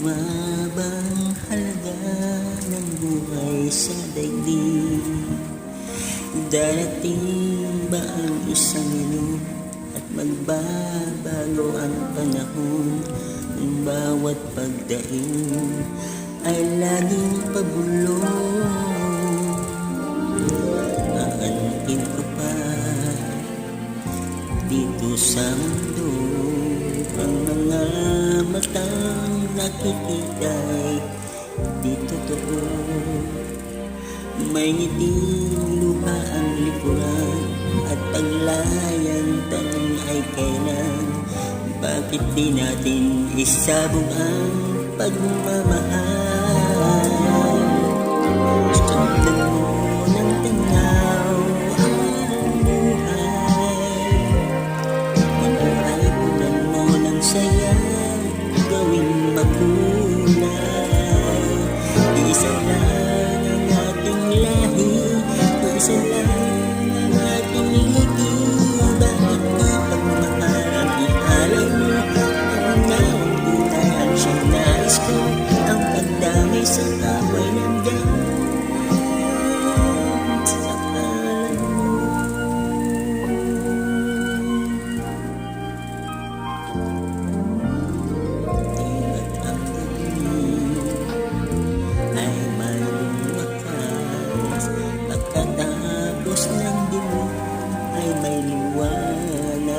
Bumabang halaga ng buhay sa daigdig. Darating ba ang isang minuto at magbabago ang panahon? Ang bawat pagdaing ay laging pabulong. Aanukin ko pa dito sa mundo ang mga matang nakikita ay di totoo. May ngiting luha ang likuran at paglayang tanong ay kailan. Bakit di natin isabog ang pagmamahal? Sundan mo ng tanaw ang buhay. Mabuhay punan mo ng saya, gawing makulay. Isa lang ang ating lahi, isa lang ang ating ligi. Bakit di pagmamahal ang ihalay mo? Ang ngawang tunay ang siyang nais ko. Ang pagdamay sa kapwa'y nandyan sa kalan mo. Tina't ang gabi ay may lumakas. Pagkatapos ng dilim ay may liwanag.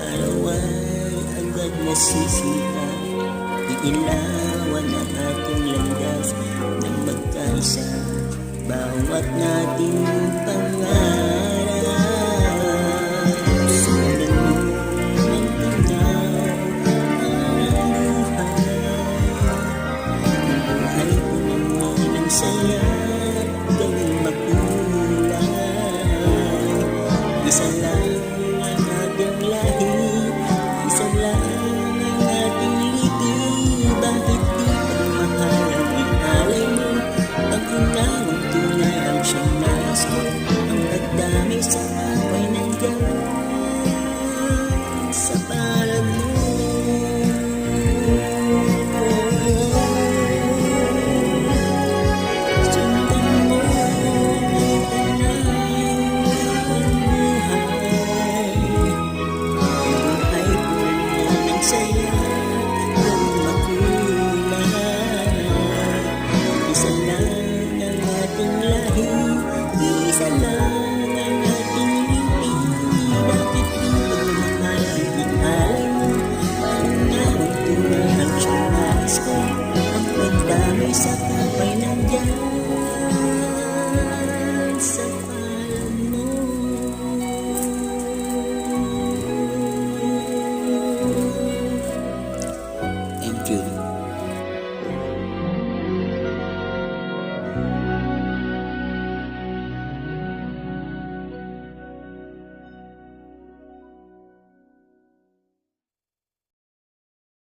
Araw ay agad nasisita, iilawan ang ating landas ng magkaisa. Bawat nating pangarap